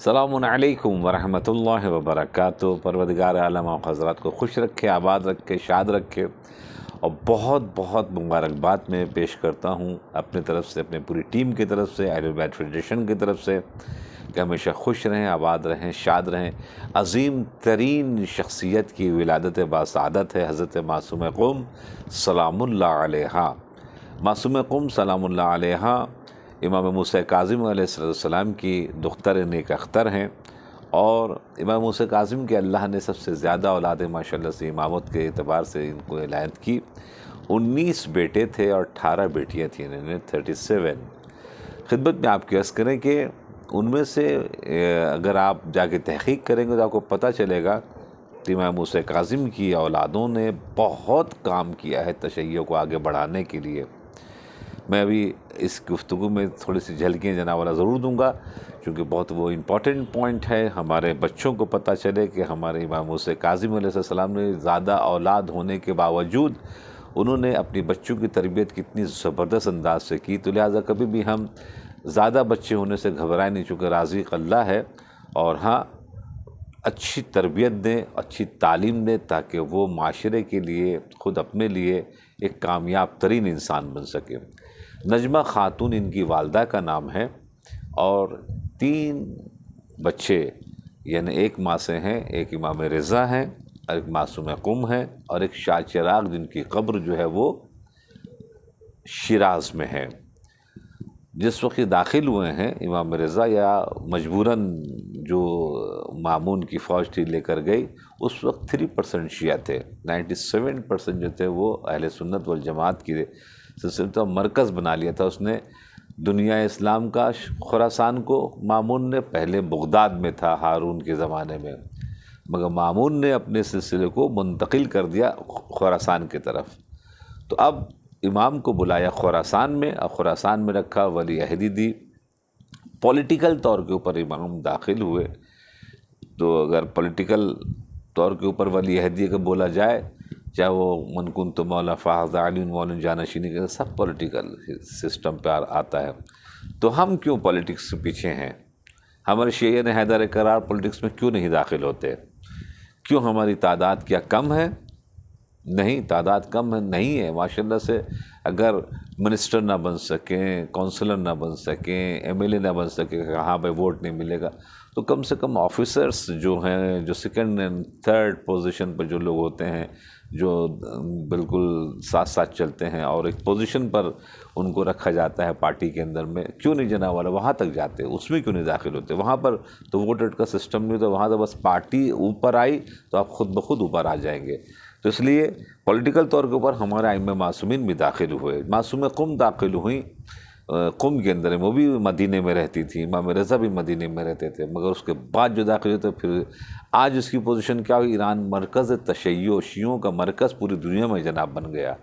السلام علیکم ورحمۃ اللہ وبرکاتہ۔ پروردگار عالم آپ حضرات کو خوش رکھے، آباد رکھے، شاد رکھے، اور بہت بہت مبارکباد میں پیش کرتا ہوں اپنے طرف سے، اپنے پوری ٹیم کی طرف سے، اہل بیت فیڈریشن کی طرف سے، کہ ہمیشہ خوش رہیں، آباد رہیں، شاد رہیں۔ عظیم ترین شخصیت کی ولادت باسعادت ہے حضرت معصوم قم سلام اللہ علیہ۔ معصوم قم سلام اللہ علیہ امام موسیٰ کاظم علیہ السلام کی دختر نیک اختر ہیں، اور امام موسیٰ کاظم کے اللہ نے سب سے زیادہ اولاد ماشاءاللہ سے امامت کے اعتبار سے ان کو عنایت کی۔ 19 بیٹے تھے اور 18 بیٹیاں تھیں، انہیں 37۔ خدمت میں آپ کی عرض کریں کہ ان میں سے اگر آپ جا کے تحقیق کریں گے تو آپ کو پتہ چلے گا کہ امام موسیٰ کاظم کی اولادوں نے بہت کام کیا ہے تشیع کو آگے بڑھانے کے لیے۔ میں ابھی اس گفتگو میں تھوڑی سی جھلکیاں جناب والا ضرور دوں گا، کیونکہ بہت وہ امپورٹنٹ پوائنٹ ہے، ہمارے بچوں کو پتہ چلے کہ ہمارے امام موسیٰ کاظم علیہ السلام نے زیادہ اولاد ہونے کے باوجود انہوں نے اپنی بچوں کی تربیت کتنی زبردست انداز سے کی۔ تو لہٰذا کبھی بھی ہم زیادہ بچے ہونے سے گھبرائیں نہیں، چونکہ رازق اللہ ہے، اور ہاں اچھی تربیت دیں، اچھی تعلیم دیں، تاکہ وہ معاشرے کے لیے، خود اپنے لیے ایک کامیاب ترین انسان بن سکے۔ نجمہ خاتون ان کی والدہ کا نام ہے، اور 3 بچے یعنی ایک ماں سے ہیں، ایک امام رضا ہیں، اور ایک معصوم قم ہیں، اور ایک شاہ چراغ جن کی قبر جو ہے وہ شیراز میں ہے۔ جس وقت داخل ہوئے ہیں امام رضا، یا مجبوراً جو مامون کی فوج تھی لے کر گئی، اس وقت 3% شیعہ تھے، 97% جو تھے وہ اہل سنت والجماعت کی سلسلہ مرکز بنا لیا تھا اس نے دنیا اسلام کا۔ خراسان کو مامون نے پہلے بغداد میں تھا ہارون کے زمانے میں، مگر مامون نے اپنے سلسلے کو منتقل کر دیا خراسان کی طرف۔ تو اب امام کو بلایا خراسان میں، اور خراسان میں رکھا، ولی عہدی دی۔ پولیٹیکل طور کے اوپر امام داخل ہوئے، تو اگر پولیٹیکل طور کے اوپر ولی عہدی کا بولا جائے، چاہے وہ من کنت مولا فاحظ علی مولا جانشینی کے، سب پولیٹیکل سسٹم پہ آتا ہے۔ تو ہم کیوں پولیٹکس سے پیچھے ہیں؟ ہمارے شیعہ نے حیدر قرار پولیٹکس میں کیوں نہیں داخل ہوتے؟ کیوں ہماری تعداد کیا کم ہے؟ نہیں، تعداد کم ہے نہیں ہے، ماشاءاللہ سے اگر منسٹر نہ بن سکیں، کونسلر نہ بن سکیں، ایم ایل اے نہ بن سکیں، کہاں پہ ووٹ نہیں ملے گا، تو کم سے کم آفیسرس جو ہیں، جو 2nd and 3rd پوزیشن پر جو لوگ ہوتے ہیں، جو بالکل ساتھ ساتھ چلتے ہیں، اور ایک پوزیشن پر ان کو رکھا جاتا ہے پارٹی کے اندر میں، کیوں نہیں جناب والا وہاں تک جاتے؟ اس میں کیوں نہیں داخل ہوتے؟ وہاں پر تو ووٹر کا سسٹم نہیں ہوتا، وہاں تو بس پارٹی اوپر آئی تو آپ خود بخود اوپر آ جائیں گے۔ تو اس لیے پولیٹیکل طور کے اوپر ہمارے ائمہ معصومین بھی داخل ہوئے۔ معصوم قم داخل ہوئیں قم کے اندر، وہ بھی مدینے میں رہتی تھی، امام رضا بھی مدینے میں رہتے تھے، مگر اس کے بعد جو داخل ہوتے، پھر آج اس کی پوزیشن کیا ہوئی؟ ایران مرکز تشیع، شیعوں کا مرکز پوری دنیا میں جناب بن گیا۔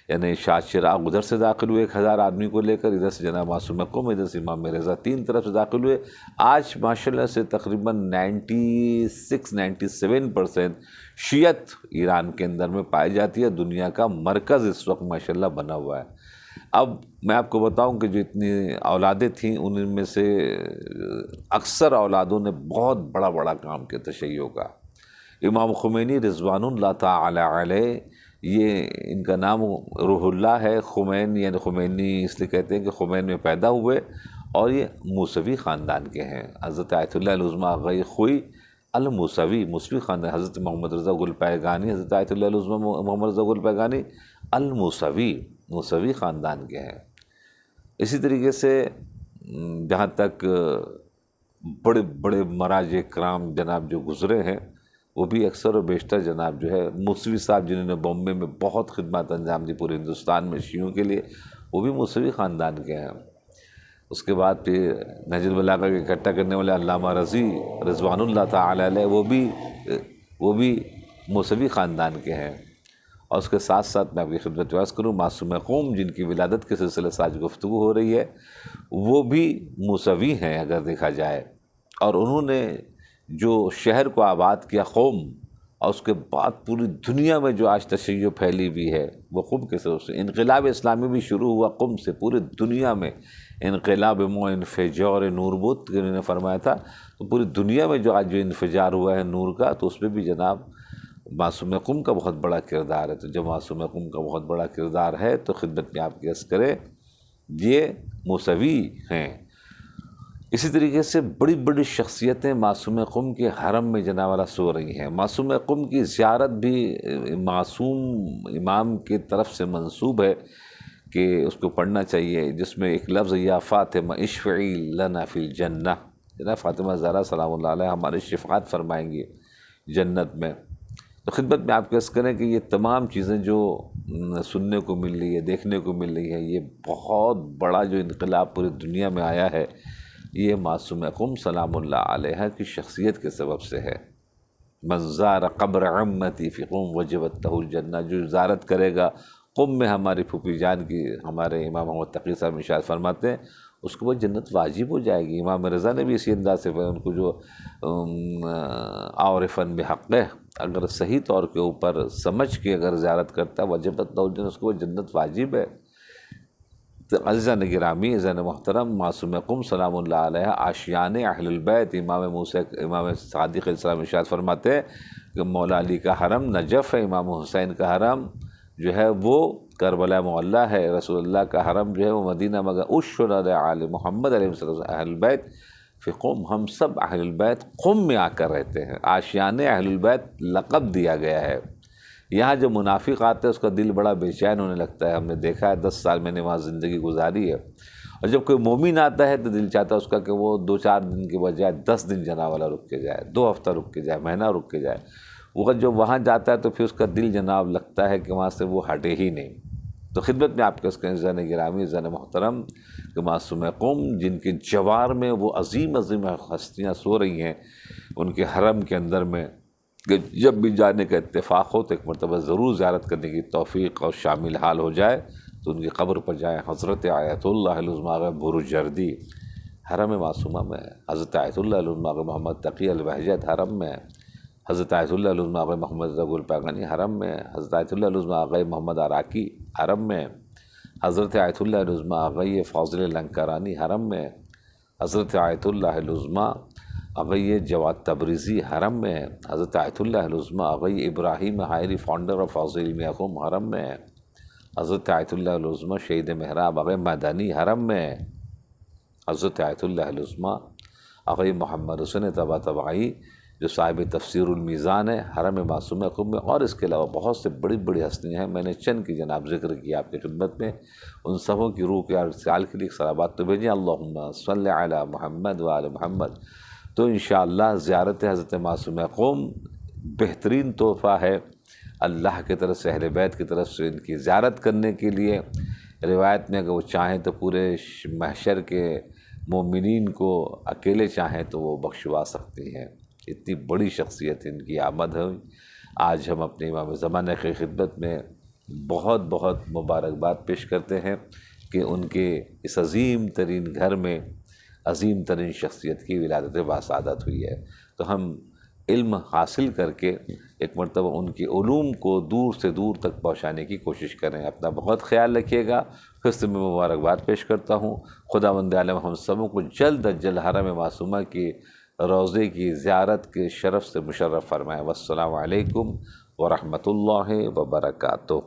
یعنی شاہ چراغ ادھر سے داخل ہوئے 1000 آدمی کو لے کر، ادھر سے جناب معصوم قم، ادھر سے امام رضا، 3 طرف سے داخل ہوئے۔ آج ماشاءاللہ سے تقریباً 96-97% شیعت ایران کے اندر میں پائی جاتی ہے، دنیا کا مرکز اس وقت ماشاءاللہ بنا ہوا ہے۔ اب میں آپ کو بتاؤں کہ جو اتنی اولادیں تھیں، ان میں سے اکثر اولادوں نے بہت بڑا بڑا کام کیا تشیع کا۔ امام خمینی رضوان اللہ تعالی علیہ، یہ ان کا نام روح اللہ ہے، خمین یعنی خمینی اس لیے کہتے ہیں کہ خمین میں پیدا ہوئے، اور یہ موسوی خاندان کے ہیں۔ حضرت آیت اللہ العظمیٰ آغای خوئی الموسوی، موسوی خاندان، حضرت محمد رضا گل پیگانی، حضرت آیت اللہ العظمیٰ محمد رضا گل پیگانی الموسوی، موسوی خاندان کے ہیں۔ اسی طریقے سے جہاں تک بڑے بڑے مراجع کرام جناب جو گزرے ہیں، وہ بھی اکثر و بیشتر جناب جو ہے موسوی صاحب، جنہوں نے بامبے میں بہت خدمات انجام دی پورے ہندوستان میں شیعوں کے لیے، وہ بھی موسوی خاندان کے ہیں۔ اس کے بعد پھر نہج البلاغہ کے اکٹھا کرنے والے علامہ رضی رضوان اللہ تعالی علیہ، وہ بھی موسوی خاندان کے ہیں۔ اور اس کے ساتھ ساتھ میں آپ کی خدمت عرض کروں، معصوم قوم جن کی ولادت کے سلسلے سے آج گفتگو ہو رہی ہے، وہ بھی موسوی ہیں اگر دیکھا جائے، اور انہوں نے جو شہر کو آباد کیا قوم، اور اس کے بعد پوری دنیا میں جو آج تشیع پھیلی ہوئی ہے وہ قم کے سبب سے۔ انقلاب اسلامی بھی شروع ہوا قم سے، پوری دنیا میں انقلاب مو انفجار نور بود کہ انہوں نے فرمایا تھا، تو پوری دنیا میں جو آج جو انفجار ہوا ہے نور کا، تو اس میں بھی جناب معصوم قم کا بہت بڑا کردار ہے۔ تو جب معصوم قم کا بہت بڑا کردار ہے تو خدمت میں آپ کی عرض کرے یہ موسوی ہیں۔ اسی طریقے سے بڑی بڑی شخصیتیں معصوم قم کے حرم میں جناب والا سو رہی ہیں۔ معصوم قم کی زیارت بھی معصوم امام کی طرف سے منسوب ہے کہ اس کو پڑھنا چاہیے، جس میں ایک لفظ یا فاطمہ اشفعی لنا فی الجنہ، جناب فاطمہ زہرا سلام اللہ علیہ ہماری شفاعت فرمائیں گی جنت میں۔ تو خدمت میں آپ عرض کریں کہ یہ تمام چیزیں جو سننے کو مل رہی ہے، دیکھنے کو مل رہی ہے، یہ بہت بڑا جو انقلاب پوری دنیا میں آیا ہے، یہ معصوم قم سلام اللہ علیہ کی شخصیت کے سبب سے ہے۔ من زار قبر عمتی فی قم وجبت لہ الجنہ، جو زیارت کرے گا قم میں ہماری پھوپھی جان کی، ہمارے امام محمد تقی صاحب ارشاد فرماتے ہیں اس کو وہ جنت واجب ہو جائے گی۔ امام رضا نے بھی اسی انداز سے ان کو جو عارفاً بحق، اگر صحیح طور کے اوپر سمجھ کے اگر زیارت کرتا ہے وجبت لہ الجنہ، اس کو وہ جنت واجب ہے۔ تو عزیزان گرامی، عزیزان محترم، معصوم قم سلام اللہ علیہ آشیان اہل البیت، امام صادق علیہ السلام ارشاد فرماتے ہیں کہ مولا علی کا حرم نجف ہے، امام حسین کا حرم جو ہے وہ کربلا معلیٰ ہے، رسول اللہ کا حرم جو ہے وہ مدینہ مگر اشرد آل محمد علیہ السلام اہل البیت فی قم، ہم سب اہل البیت قم میں آ کر رہتے ہیں۔ آشیان اہل البیت لقب دیا گیا ہے۔ یہاں جو منافق آتے ہیں اس کا دل بڑا بے چین ہونے لگتا ہے، ہم نے دیکھا ہے، 10 سال میں نے وہاں زندگی گزاری ہے، اور جب کوئی مومن آتا ہے تو دل چاہتا ہے اس کا کہ وہ 2-4 دن کے بجائے 10 دن جناب والا رک کے جائے، 2 ہفتہ رک کے جائے، مہینہ رک کے جائے۔ وہ جب وہاں جاتا ہے تو پھر اس کا دل جناب لگتا ہے کہ وہاں سے وہ ہٹے ہی نہیں۔ تو خدمت میں آپ کے اس کے عزیزان گرامی، عزیزان محترم، کہ معصوم قم جن کے جوار میں وہ عظیم عظیم ہستیاں سو رہی ہیں ان کے حرم کے اندر میں، کہ جب بھی جانے کا اتفاق ہو تو ایک مرتبہ ضرور زیارت کرنے کی توفیق اور شامل حال ہو جائے تو ان کی قبر پر جائیں۔ حضرت آیت اللہ العظمیٰ برج جردی حرم معصومہ میں ہے، حضرت آیت اللہ العظمیٰ محمد تقی البہجت حرم میں ہے، حضرت آیت اللہ العظمیٰ محمد رضا گلپاگانی حرم میں ہے، حضرت آیت اللہ العظمیٰ محمد عراقی حرم میں ہے، حضرت آیت اللہ العظمیٰ فاضل لنکرانی حرم میں ہے، حضرت آیت اللہ العظمیٰ جواد تبریزی حرم میں ہے، حضرت آیت اللہ العظمیٰ ابراہیم حائری فاؤنڈر آف حوض علم یعقوب حرم میں ہے، حضرت آیت اللہ العظمیٰ شہید محراب مدنی حرم میں ہے، حضرت آیت اللہ العظمیٰ محمد حسین طباطبائی جو صاحب تفسیر المیزان ہے حرم معصوم قم میں، اور اس کے علاوہ بہت سے بڑی بڑی ہستیاں ہیں، میں نے چند کی جناب ذکر کیا آپ کی خدمت میں، ان سبوں کی روح کے ارسال کے لیے صلوات تو بھیجیں، اللہم صلی علی محمد وآل محمد۔ تو انشاءاللہ زیارت حضرت معصوم قم بہترین تحفہ ہے اللہ کی طرف سے، اہل بیت کی طرف سے ان کی زیارت کرنے کے لیے۔ روایت میں اگر وہ چاہیں تو پورے محشر کے مومنین کو اکیلے چاہیں تو وہ بخشوا سکتی ہیں، اتنی بڑی شخصیت ان کی آمد ہے۔ آج ہم اپنے امام زمانہ کی خدمت میں بہت بہت مبارکباد پیش کرتے ہیں کہ ان کے اس عظیم ترین گھر میں عظیم ترین شخصیت کی ولادت باسعادت ہوئی ہے۔ تو ہم علم حاصل کر کے ایک مرتبہ ان کے علوم کو دور سے دور تک پہنچانے کی کوشش کریں۔ اپنا بہت خیال رکھیے گا، پھر سے میں مبارکباد پیش کرتا ہوں۔ خداوند عالم ہم سبوں کو جلد از جلد حرم معصومہ کی روضے کی زیارت کے شرف سے مشرف فرمائے۔ والسلام علیکم ورحمۃ اللہ وبرکاتہ۔